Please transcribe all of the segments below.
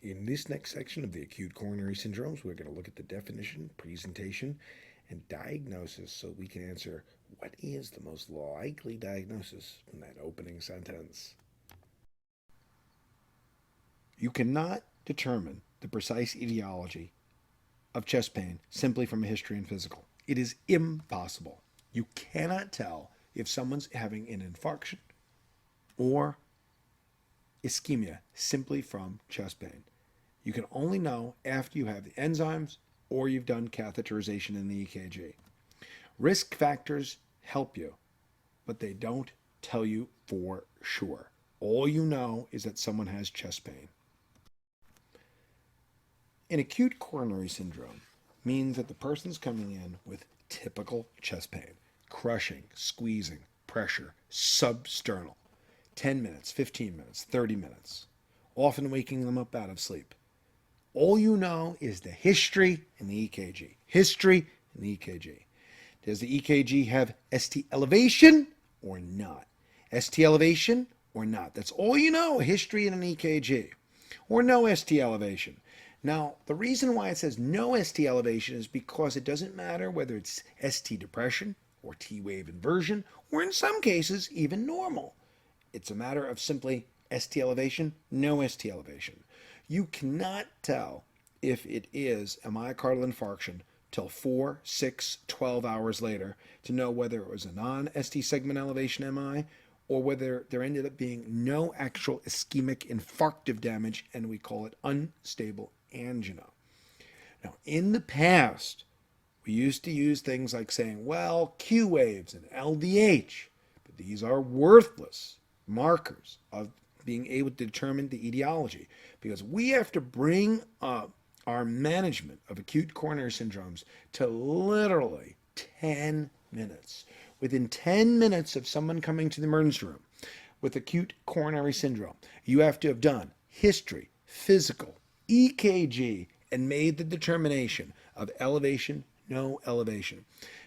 In this next section of the acute coronary syndromes, we're going to look at the definition, presentation, and diagnosis so we can answer what is the most likely diagnosis in that opening sentence. You cannot determine the precise etiology of chest pain simply from a history and physical. It is impossible. You cannot tell if someone's having an infarction or ischemia simply from chest pain. You can only know after you have the enzymes or you've done catheterization in the EKG. Risk factors help you, but they don't tell you for sure. All you know is that someone has chest pain. An acute coronary syndrome means that the person's coming in with typical chest pain, crushing, squeezing, pressure, substernal, 10 minutes, 15 minutes, 30 minutes, often waking them up out of sleep. All you know is the history and the EKG. History and the EKG. Does the EKG have ST elevation or not? ST elevation or not? That's all you know, history and an EKG. Or no ST elevation. Now, the reason why it says no ST elevation is because it doesn't matter whether it's ST depression or T wave inversion, or in some cases, even normal. It's a matter of simply ST elevation, no ST elevation. You cannot tell if it is a myocardial infarction till 4, 6, 12 hours later to know whether it was a non-ST segment elevation MI or whether there ended up being no actual ischemic infarctive damage, and we call it unstable angina. Now, in the past, we used to use things like saying, well, Q waves and LDH, but these are worthless markers of being able to determine the etiology, because we have to bring up our management of acute coronary syndromes to literally 10 minutes. Within 10 minutes of someone coming to the emergency room with acute coronary syndrome, you have to have done history, physical, EKG, and made the determination of elevation, no elevation.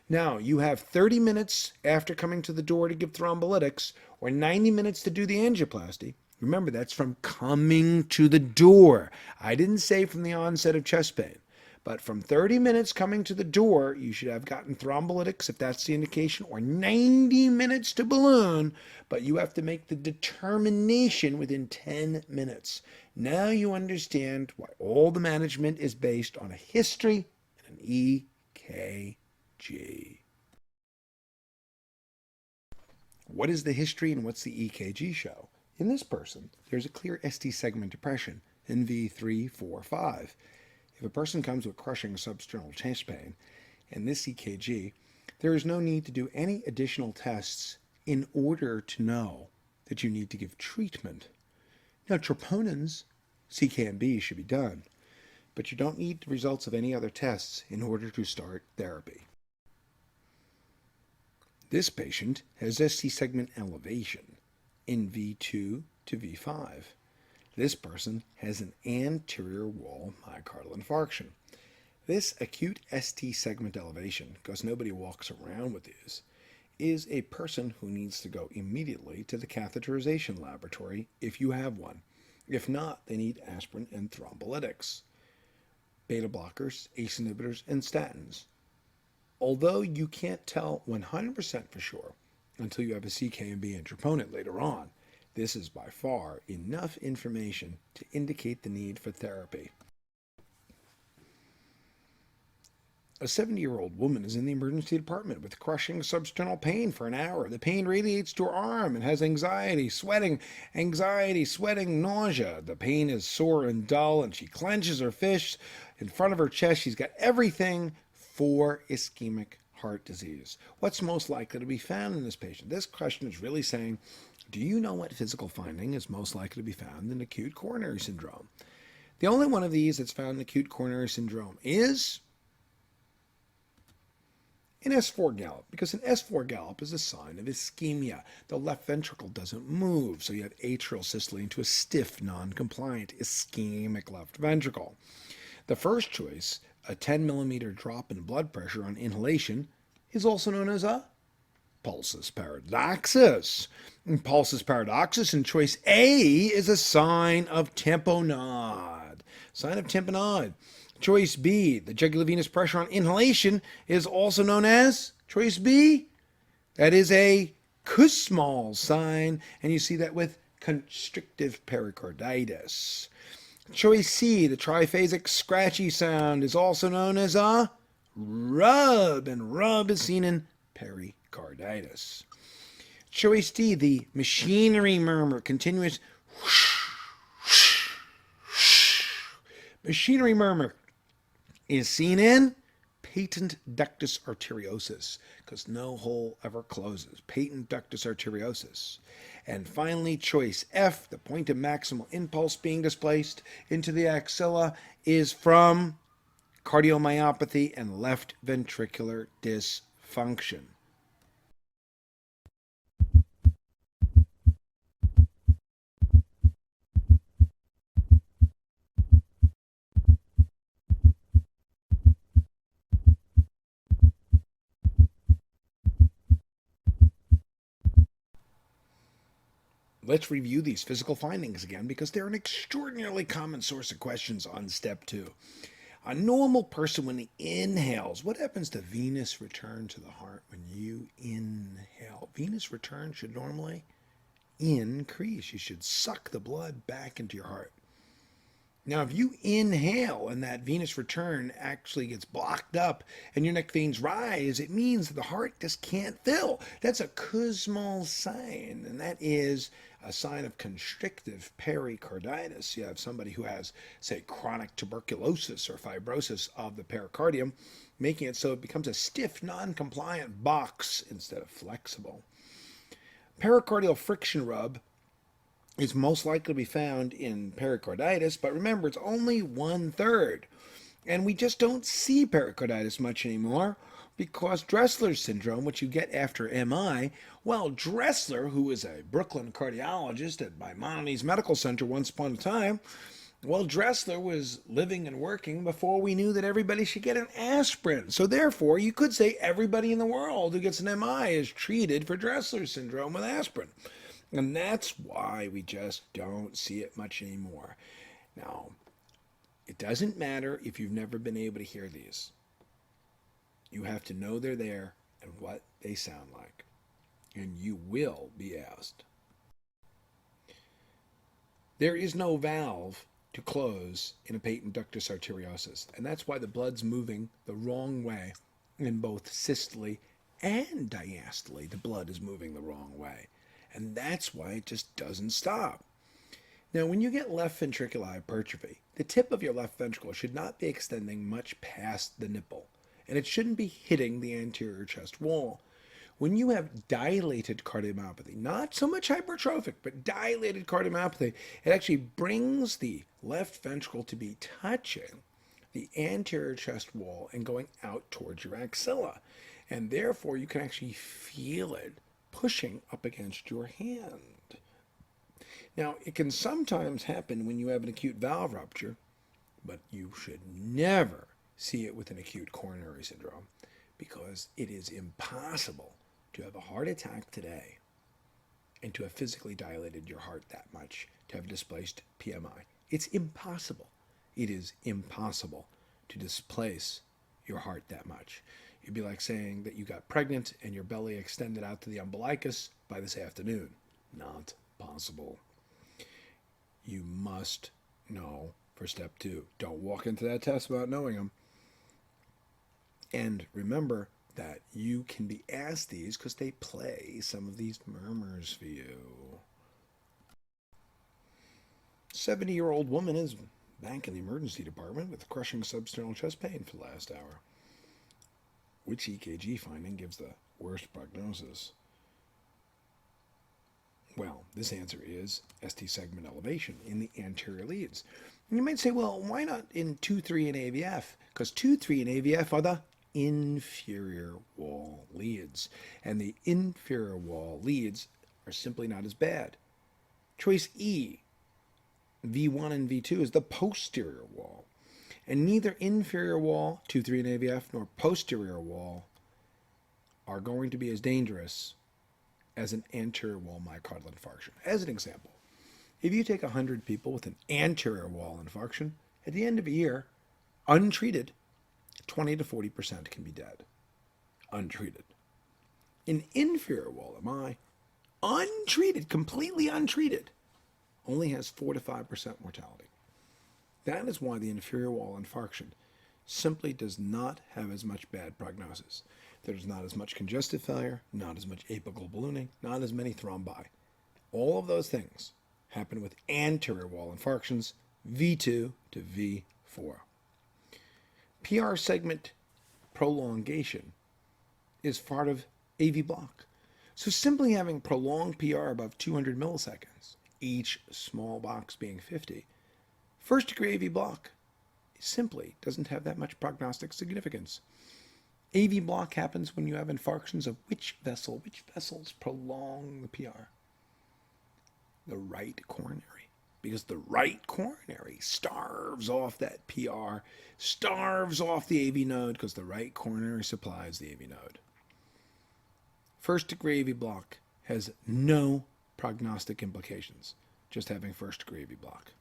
Now, you have 30 minutes after coming to the door to give thrombolytics or 90 minutes to do the angioplasty. Remember, that's from coming to the door. I didn't say from the onset of chest pain, but from 30 minutes coming to the door, you should have gotten thrombolytics if that's the indication, or 90 minutes to balloon, but you have to make the determination within 10 minutes. Now you understand why all the management is based on a history and an EKG. What is the history and what's the EKG show? In this person, there's a clear ST segment depression in V3, 4, 5. If a person comes with crushing substernal chest pain and this EKG, there is no need to do any additional tests in order to know that you need to give treatment. Now, troponins, CK and B, should be done, but you don't need the results of any other tests in order to start therapy. This patient has ST segment elevation in V2 to V5. This person has an anterior wall myocardial infarction. This acute ST segment elevation, because nobody walks around with these, is a person who needs to go immediately to the catheterization laboratory if you have one. If not, they need aspirin and thrombolytics, beta blockers, ACE inhibitors, and statins. Although you can't tell 100% for sure until you have a CK and B and troponin later on, this is by far enough information to indicate the need for therapy. A 70-year-old woman is in the emergency department with crushing substernal pain for an hour. The pain radiates to her arm and has anxiety, sweating, nausea. The pain is sore and dull, and she clenches her fist in front of her chest. She's got everything for ischemic heart disease. What's most likely to be found in this patient? This question is really saying, do you know what physical finding is most likely to be found in acute coronary syndrome? The only one of these that's found in acute coronary syndrome is an S4 gallop, because an S4 gallop is a sign of ischemia. The left ventricle doesn't move, so you have atrial systole into a stiff, non-compliant, ischemic left ventricle. The first choice, a 10 millimeter drop in blood pressure on inhalation, is also known as a pulsus paradoxus. And pulsus paradoxus in choice A is a sign of tamponade. sign of tamponade. Choice B, the jugular venous pressure on inhalation is also known as, choice B, that is a Kussmaul sign, and you see that with constrictive pericarditis. Choice C, the triphasic scratchy sound, is also known as a rub, and rub is seen in pericarditis. Choice D, the machinery murmur, continuous machinery murmur, is seen in patent ductus arteriosus, because no hole ever closes. Patent ductus arteriosus. And finally, choice F, the point of maximal impulse being displaced into the axilla, is from cardiomyopathy and left ventricular dysfunction. Let's review these physical findings again because they're an extraordinarily common source of questions on step 2. A normal person, when he inhales, what happens to venous return to the heart when you inhale? Venous return should normally increase. You should suck the blood back into your heart. Now, if you inhale and that venous return actually gets blocked up and your neck veins rise, it means that the heart just can't fill. That's a Kussmaul sign, and that is a sign of constrictive pericarditis. You have somebody who has, say, chronic tuberculosis or fibrosis of the pericardium, making it so it becomes a stiff, non-compliant box instead of flexible. Pericardial friction rub is most likely to be found in pericarditis, but remember, it's only 1/3. And we just don't see pericarditis much anymore because Dressler's syndrome, which you get after MI, well, Dressler, who was a Brooklyn cardiologist at Maimonides Medical Center once upon a time, well, Dressler was living and working before we knew that everybody should get an aspirin. So therefore, you could say everybody in the world who gets an MI is treated for Dressler's syndrome with aspirin. And that's why we just don't see it much anymore. Now, it doesn't matter if you've never been able to hear these. You have to know they're there and what they sound like. And you will be asked. There is no valve to close in a patent ductus arteriosus. And that's why the blood's moving the wrong way in both systole and diastole. The blood is moving the wrong way. And that's why it just doesn't stop. Now, when you get left ventricular hypertrophy, the tip of your left ventricle should not be extending much past the nipple, and it shouldn't be hitting the anterior chest wall. When you have dilated cardiomyopathy, not so much hypertrophic, but dilated cardiomyopathy, it actually brings the left ventricle to be touching the anterior chest wall and going out towards your axilla. And therefore, you can actually feel it pushing up against your hand. Now, it can sometimes happen when you have an acute valve rupture, but you should never see it with an acute coronary syndrome because it is impossible to have a heart attack today and to have physically dilated your heart that much, to have displaced PMI. It's impossible. It is impossible to displace your heart that much. It'd be like saying that you got pregnant and your belly extended out to the umbilicus by this afternoon. Not possible. You must know for step 2. Don't walk into that test without knowing them. And remember that you can be asked these because they play some of these murmurs for you. 70-year-old woman is back in the emergency department with crushing substernal chest pain for the last hour. Which EKG finding gives the worst prognosis? Well, this answer is ST segment elevation in the anterior leads. And you might say, well, why not in 2-3 and AVF? Because 2-3 and AVF are the inferior wall leads. And the inferior wall leads are simply not as bad. Choice E, V1 and V2, is the posterior wall. And neither inferior wall, 2-3 and AVF, nor posterior wall are going to be as dangerous as an anterior wall myocardial infarction. As an example, if you take 100 people with an anterior wall infarction, At the end of a year, untreated, 20 to 40% can be dead. Untreated. An inferior wall MI, untreated, completely untreated, only has 4 to 5% mortality. That is why the inferior wall infarction simply does not have as much bad prognosis. There's not as much congestive failure, not as much apical ballooning, not as many thrombi. All of those things happen with anterior wall infarctions, V2 to V4. PR segment prolongation is part of AV block. So simply having prolonged PR above 200 milliseconds, each small box being 50, first degree AV block simply doesn't have that much prognostic significance. AV block happens when you have infarctions of which vessels prolong the PR? The right coronary. Because the right coronary starves off that PR, starves off the AV node because the right coronary supplies the AV node. First degree AV block has no prognostic implications, just having first degree AV block.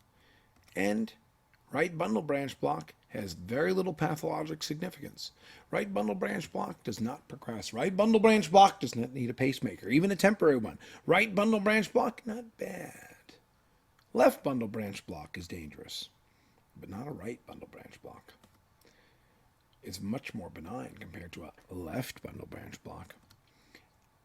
And right bundle branch block has very little pathologic significance. Right bundle branch block does not progress. Right bundle branch block does not need a pacemaker, even a temporary one. Right bundle branch block, not bad. Left bundle branch block is dangerous, but not a right bundle branch block. It's much more benign compared to a left bundle branch block.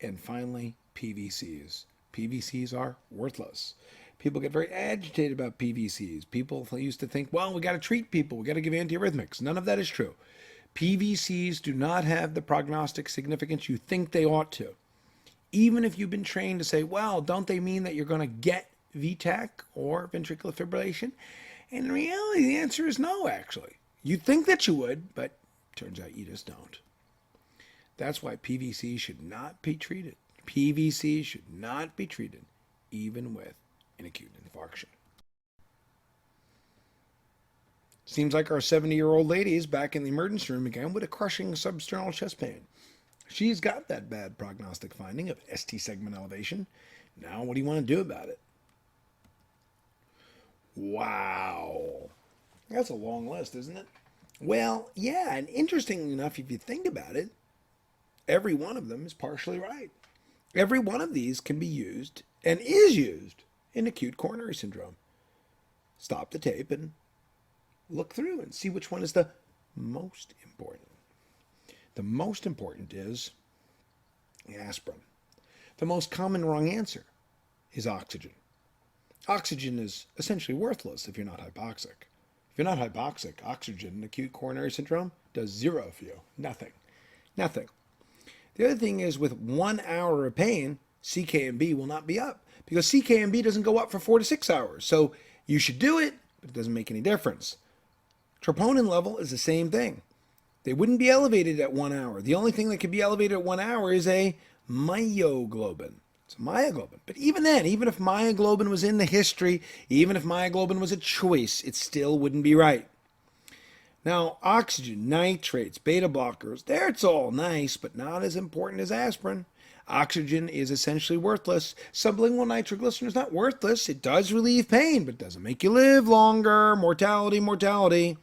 And finally, PVCs. PVCs are worthless. People get very agitated about PVCs. People used to think, well, we got to treat people. We got to give antiarrhythmics. None of that is true. PVCs do not have the prognostic significance you think they ought to. Even if you've been trained to say, well, don't they mean that you're going to get VTAC or ventricular fibrillation? And in reality, the answer is no, actually. You think that you would, but turns out you just don't. That's why PVCs should not be treated. PVCs should not be treated, even with an acute infarction. Seems like our 70-year-old lady is back in the emergency room again with a crushing substernal chest pain. She's got that bad prognostic finding of ST segment elevation. Now what do you want to do about it? Wow. That's a long list, isn't it? Well, yeah, and interestingly enough, if you think about it, every one of them is partially right. Every one of these can be used and is used in acute coronary syndrome. Stop the tape and look through and see which one is the most important. The most important is aspirin. The most common wrong answer is oxygen. Oxygen is essentially worthless if you're not hypoxic. If you're not hypoxic, oxygen in acute coronary syndrome does zero for you. Nothing. Nothing. The other thing is with 1 hour of pain, CKMB will not be up because CKMB doesn't go up for 4 to 6 hours. So you should do it, but it doesn't make any difference. Troponin level is the same thing. They wouldn't be elevated at 1 hour. The only thing that can be elevated at 1 hour is a myoglobin. It's a myoglobin. But even then, even if myoglobin was in the history, even if myoglobin was a choice, it still wouldn't be right. Now, oxygen, nitrates, beta blockers, there it's all nice, but not as important as aspirin. Oxygen is essentially worthless. Sublingual nitroglycerin is not worthless. It does relieve pain, but it doesn't make you live longer. Mortality, mortality.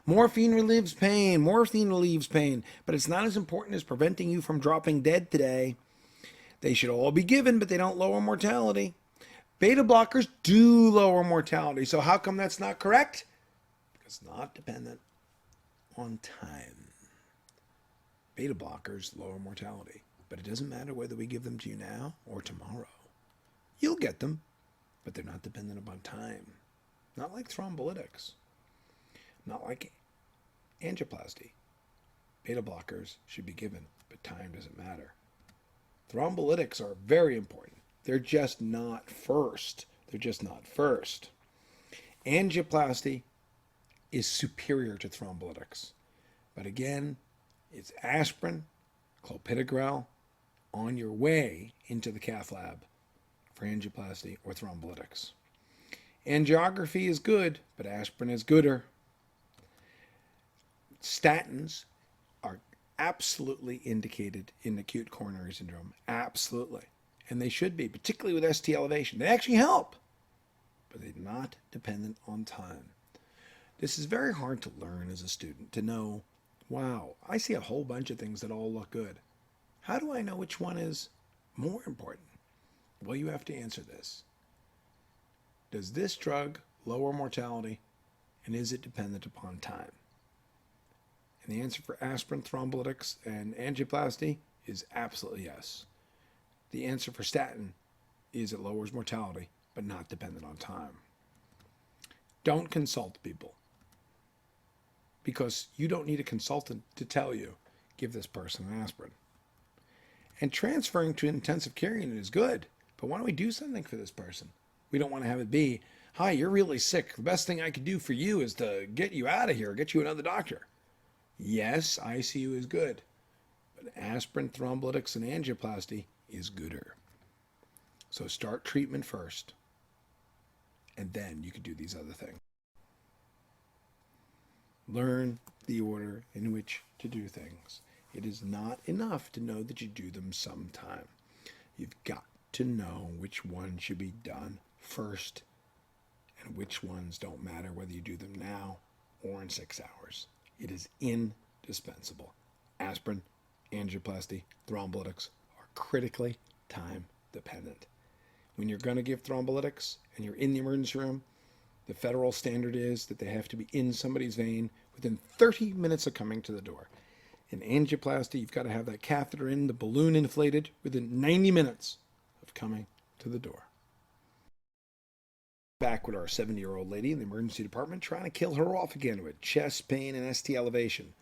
Morphine relieves pain. Morphine relieves pain, but it's not as important as preventing you from dropping dead today. They should all be given, but they don't lower mortality. Beta blockers do lower mortality. So how come that's not correct? Because it's not dependent on time. Beta blockers lower mortality, but it doesn't matter whether we give them to you now or tomorrow. You'll get them, but they're not dependent upon time. Not like thrombolytics. Not like angioplasty. Beta blockers should be given, but time doesn't matter. Thrombolytics are very important. They're just not first. They're just not first. Angioplasty is superior to thrombolytics. But again, it's aspirin, clopidogrel, on your way into the cath lab for angioplasty or thrombolytics. Angiography is good, but aspirin is gooder. Statins are absolutely indicated in acute coronary syndrome. Absolutely. And they should be, particularly with ST elevation. They actually help, but they're not dependent on time. This is very hard to learn as a student, to know, wow, I see a whole bunch of things that all look good. How do I know which one is more important? Well, you have to answer this. Does this drug lower mortality, and is it dependent upon time? And the answer for aspirin, thrombolytics, and angioplasty is absolutely yes. The answer for statin is it lowers mortality, but not dependent on time. Don't consult people, because you don't need a consultant to tell you, give this person an aspirin. And transferring to an intensive care unit is good, but why don't we do something for this person? We don't want to have it be, hi, you're really sick. The best thing I could do for you is to get you out of here, get you another doctor. Yes, ICU is good, but aspirin, thrombolytics, and angioplasty is gooder. So start treatment first, and then you can do these other things. Learn the order in which to do things. It is not enough to know that you do them sometime. You've got to know which one should be done first and which ones don't matter whether you do them now or in 6 hours. It is indispensable. Aspirin, angioplasty, thrombolytics are critically time dependent. When you're going to give thrombolytics and you're in the emergency room, the federal standard is that they have to be in somebody's vein within 30 minutes of coming to the door. In angioplasty, you've got to have that catheter in, the balloon inflated within 90 minutes of coming to the door. Back with our 70-year-old lady in the emergency department trying to kill her off again with chest pain and ST elevation.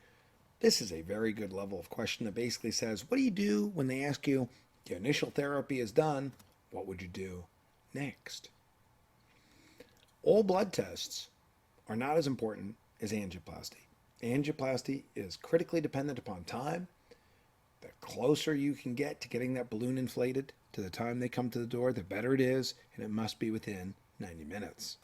This is a very good level of question that basically says, what do you do when they ask you, the initial therapy is done, what would you do next? All blood tests are not as important as angioplasty. Angioplasty is critically dependent upon time. The closer you can get to getting that balloon inflated to the time they come to the door, the better it is, and it must be within 90 minutes.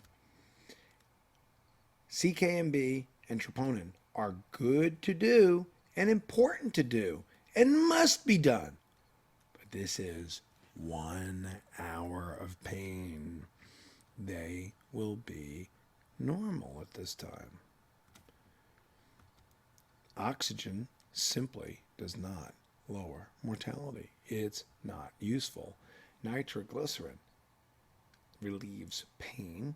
CKMB and troponin are good to do and important to do and must be done. But this is 1 hour of pain. They will be normal at this time. Oxygen simply does not lower mortality. It's not useful. Nitroglycerin relieves pain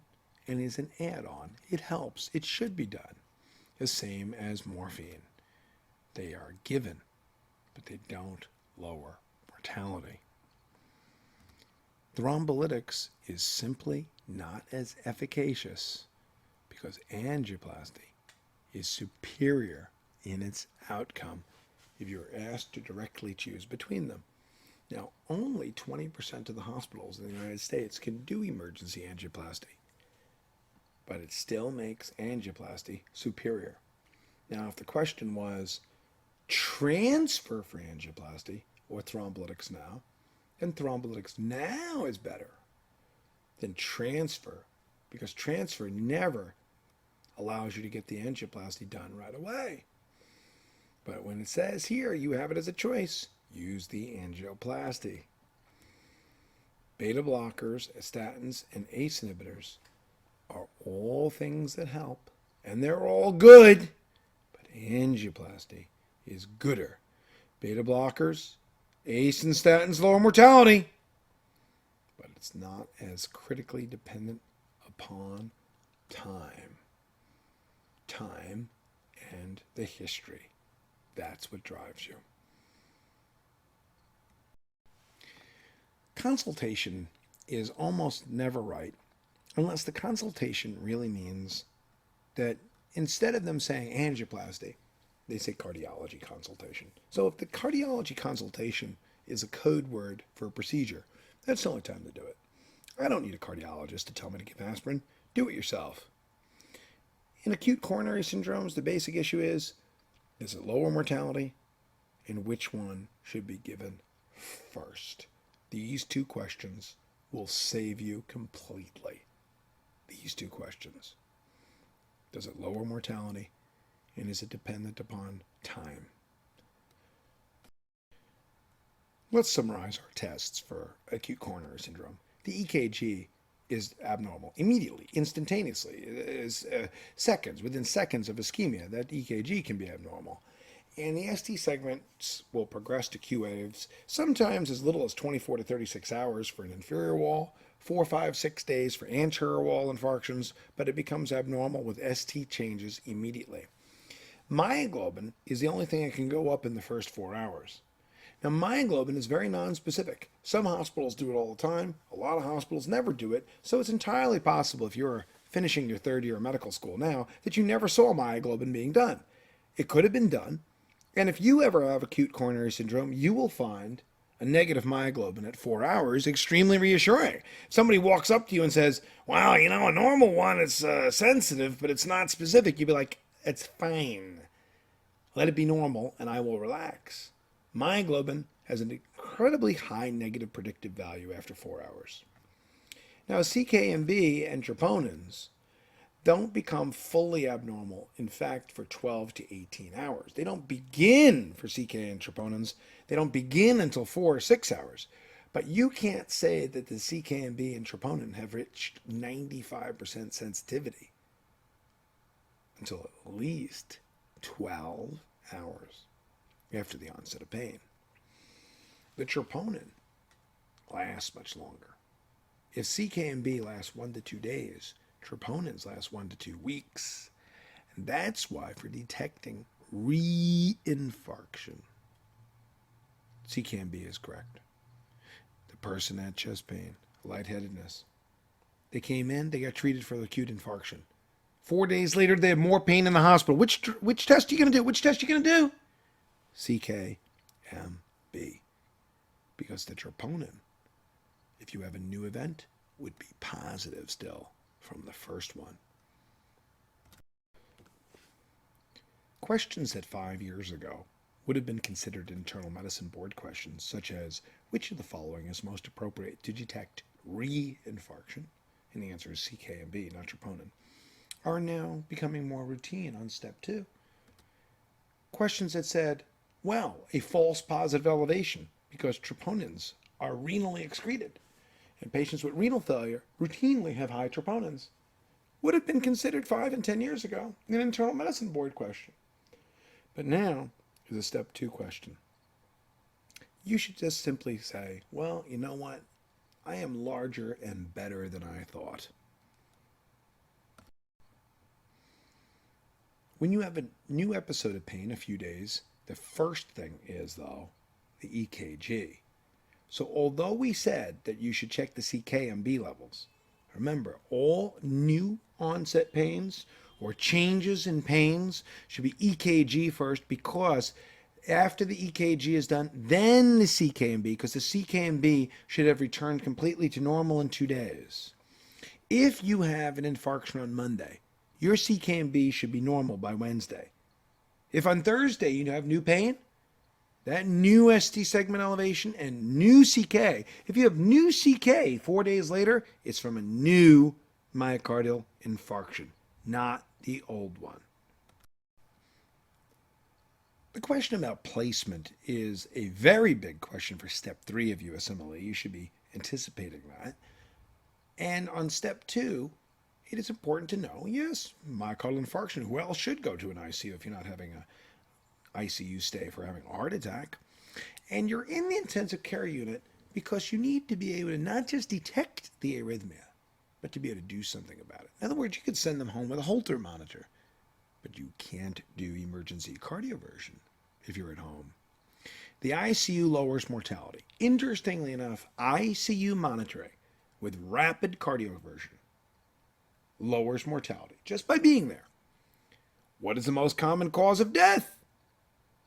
and is an add-on. It helps. It should be done. The same as morphine. They are given, but they don't lower mortality. Thrombolytics is simply not as efficacious because angioplasty is superior in its outcome if you're asked to directly choose between them. Now, only 20% of the hospitals in the United States can do emergency angioplasty, but it still makes angioplasty superior. Now, if the question was transfer for angioplasty or thrombolytics now, then thrombolytics now is better than transfer, because transfer never allows you to get the angioplasty done right away. But when it says here you have it as a choice, use the angioplasty. Beta blockers, statins, and ACE inhibitors are all things that help, and they're all good, but angioplasty is gooder. Beta blockers, ACE and statins lower mortality, but it's not as critically dependent upon time. Time and the history. That's what drives you. Consultation is almost never right unless the consultation really means that instead of them saying angioplasty, they say cardiology consultation. So if the cardiology consultation is a code word for a procedure, that's the only time to do it. I don't need a cardiologist to tell me to give aspirin. Do it yourself. In acute coronary syndromes, the basic issue is it lower mortality? And which one should be given first? These two questions will save you completely. These two questions. Does it lower mortality? And is it dependent upon time? Let's summarize our tests for acute coronary syndrome. The EKG is abnormal immediately, instantaneously. Is seconds, within seconds of ischemia, that EKG can be abnormal. And the ST segments will progress to Q waves sometimes as little as 24 to 36 hours for an inferior wall, 4, 5, 6 days for anterior wall infarctions, but it becomes abnormal with ST changes immediately. Myoglobin is the only thing that can go up in the first 4 hours. Now, myoglobin is very nonspecific. Some hospitals do it all the time. A lot of hospitals never do it. So it's entirely possible, if you're finishing your third year of medical school now, that you never saw myoglobin being done. It could have been done. And if you ever have acute coronary syndrome, you will find a negative myoglobin at 4 hours extremely reassuring. If somebody walks up to you and says, "Wow, a normal one is sensitive, but it's not specific," you'd be like, "It's fine. Let it be normal, and I will relax." Myoglobin has an incredibly high negative predictive value after 4 hours. Now, CKMB and troponins don't become fully abnormal, in fact, for 12 to 18 hours. They don't begin for CK and troponins. They don't begin until 4 or 6 hours. But you can't say that the CKMB and troponin have reached 95% sensitivity until at least 12 hours after the onset of pain. The troponin lasts much longer. If CKMB lasts 1 to 2 days, troponins last 1 to 2 weeks. And that's why for detecting reinfarction, CKMB is correct. The person had chest pain, lightheadedness. They came in, they got treated for acute infarction. 4 days later, they had more pain in the hospital. Which test are you going to do? Which test are you going to do? CKMB. Because the troponin, if you have a new event, would be positive still from the first one. Questions that 5 years ago would have been considered internal medicine board questions, such as, which of the following is most appropriate to detect reinfarction? And the answer is CKMB, not troponin, are now becoming more routine on step 2. Questions that said, well, a false positive elevation because troponins are renally excreted, and patients with renal failure routinely have high troponins, would have been considered 5 and 10 years ago an internal medicine board question. But now is a step 2 question. You should just simply say, well, you know what? I am larger and better than I thought. When you have a new episode of pain a few days, the first thing is, though, the EKG. So although we said that you should check the CKMB levels, remember, all new onset pains or changes in pains should be EKG first, because after the EKG is done, then the CKMB, because the CKMB should have returned completely to normal in 2 days. If you have an infarction on Monday, your CKMB should be normal by Wednesday. If on Thursday you have new pain, that new ST segment elevation and new CK, if you have new CK 4 days later, it's from a new myocardial infarction, not the old one. The question about placement is a very big question for step 3 of USMLE. You should be anticipating that. And on step 2, it is important to know, yes, myocardial infarction, who else should go to an ICU if you're not having an ICU stay for having a heart attack? And you're in the intensive care unit because you need to be able to not just detect the arrhythmia, but to be able to do something about it. In other words, you could send them home with a Holter monitor, but you can't do emergency cardioversion if you're at home. The ICU lowers mortality. Interestingly enough, ICU monitoring with rapid cardioversion lowers mortality just by being there. What is the most common cause of death?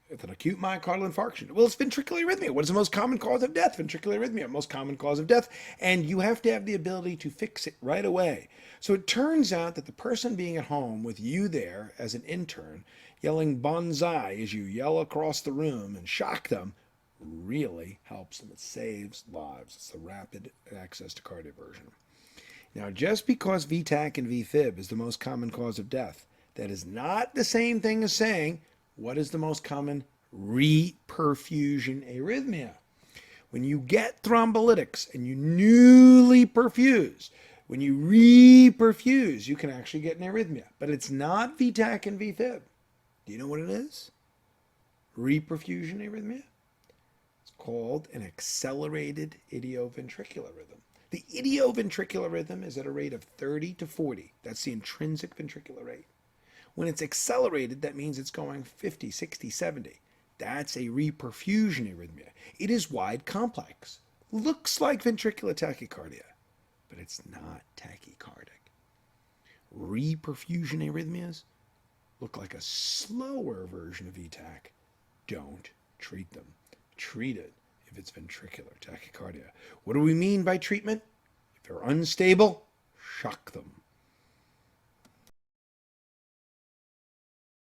It's an acute myocardial infarction. Well, it's ventricular arrhythmia. What is the most common cause of death? Ventricular arrhythmia, most common cause of death. And you have to have the ability to fix it right away. So it turns out that the person being at home with you there as an intern, yelling bonsai as you yell across the room and shock them, really helps them. It saves lives. It's the rapid access to cardioversion. Now, just because VTAC and VFib is the most common cause of death, that is not the same thing as saying, what is the most common reperfusion arrhythmia? When you get thrombolytics and you newly perfuse, When you reperfuse, you can actually get an arrhythmia, but it's not VTAC and VFib. Do you know what it is? Reperfusion arrhythmia? It's called an accelerated idioventricular rhythm. The idioventricular rhythm is at a rate of 30 to 40. That's the intrinsic ventricular rate. When it's accelerated, that means it's going 50, 60, 70. That's a reperfusion arrhythmia. It is wide complex. Looks like ventricular tachycardia, but it's not tachycardic. Reperfusion arrhythmias look like a slower version of VTAC. Don't treat them. Treat it if it's ventricular tachycardia. What do we mean by treatment? If they're unstable, shock them.